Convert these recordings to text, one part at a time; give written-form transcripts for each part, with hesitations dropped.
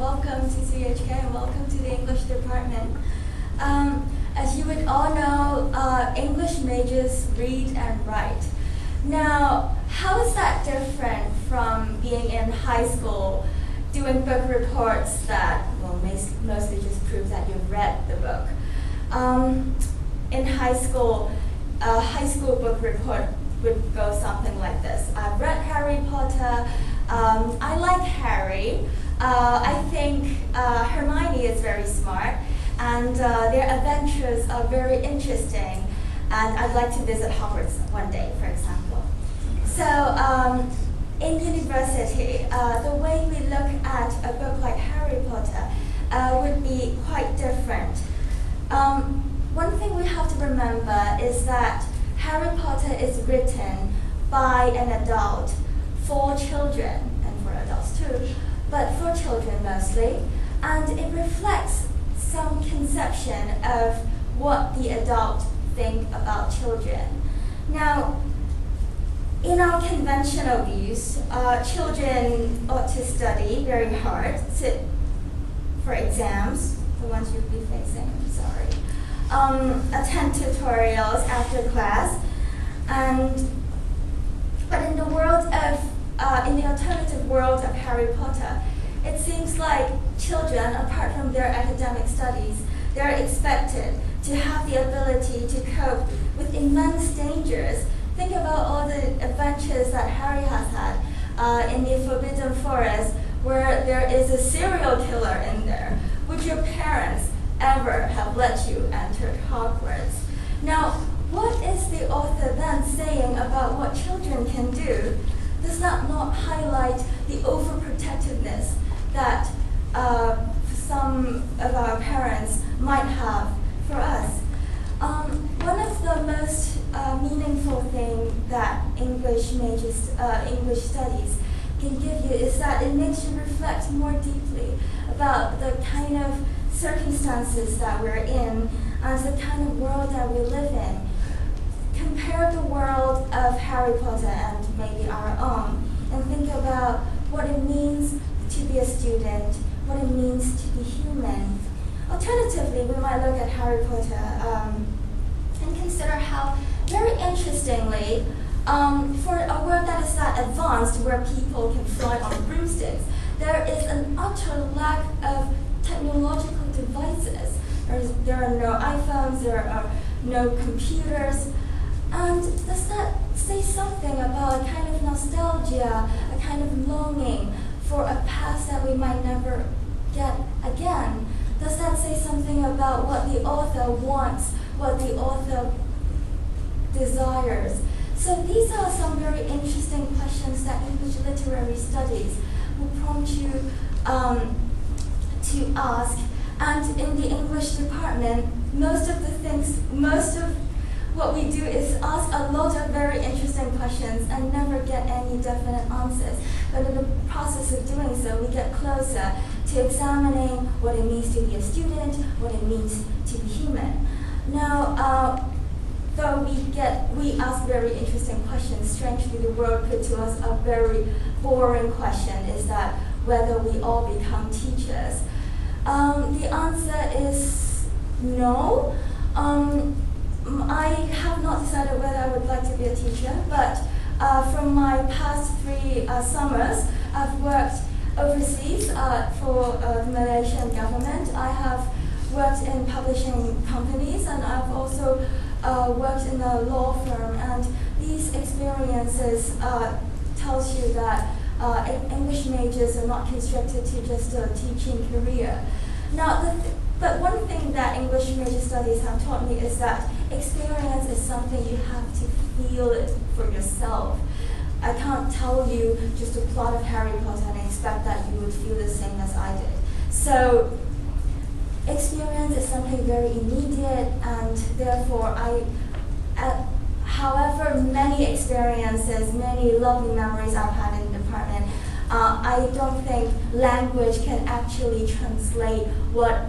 welcome to CHK and welcome to the English department. As you would all know, English majors read and write. Now, how is that different from being in high school, doing book reports that, well, mostly just prove that you've read the book? In high school, a high school book report would go something like this. I've read Harry Potter. I like Harry. I think Hermione is very smart, and their adventures are very interesting, and I'd like to visit Hogwarts one day, for example. So in university, the way we look at a book like Harry Potter would be quite different. One thing we have to remember is that Harry Potter is written by an adult for children, and for adults too, but for children mostly, and it reflects some conception of what the adult think about children. Now, in our conventional views, children ought to study very hard, sit for exams, the ones you'll be facing, attend tutorials after class, but in the world of in the alternative world of Harry Potter, it seems like children, apart from their academic studies, they're expected to have the ability to cope with immense dangers. Think about all the adventures that Harry has had in the Forbidden Forest, where there is a serial killer in there. Would your parents ever have let you enter Hogwarts? Now, what is the author then saying about what children can do? Does that not highlight the overprotectiveness that some of our parents might have for us? One of the most meaningful things that English studies can give you is that it makes you reflect more deeply about the kind of circumstances that we're in and the kind of world that we live in. Compare the world of Harry Potter and maybe our own, and think about what it means to be a student, what it means to be human. Alternatively, we might look at Harry Potter and consider how, very interestingly, for a world that is that advanced, where people can fly on broomsticks, there is an utter lack of technological devices. There are no iPhones, there are no computers. And does that say something about a kind of nostalgia, a kind of longing for a past that we might never get again? Does that say something about what the author wants, what the author desires? So these are some very interesting questions that English literary studies will prompt you to ask. And in the English department, most of what we do is ask a lot of very interesting questions and never get any definite answers. But in the process of doing so, we get closer to examining what it means to be a student, what it means to be human. Now, though we ask very interesting questions, strangely the world put to us a very boring question, is that whether we all become teachers. The answer is no. I have not decided whether I would like to be a teacher, but from my past 3 summers, I've worked overseas for the Malaysian government. I have worked in publishing companies, and I've also worked in a law firm, and these experiences tells you that English majors are not constricted to just a teaching career. Now, but one thing that English major studies have taught me is that experience is something you have to feel it for yourself. I can't tell you just a plot of Harry Potter and expect that you would feel the same as I did. So experience is something very immediate, and therefore however many experiences, many lovely memories I've had in the department, I don't think language can actually translate what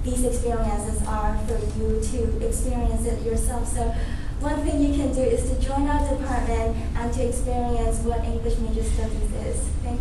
these experiences are for you to experience it yourself. So one thing you can do is to join our department and to experience what English major studies is. Thank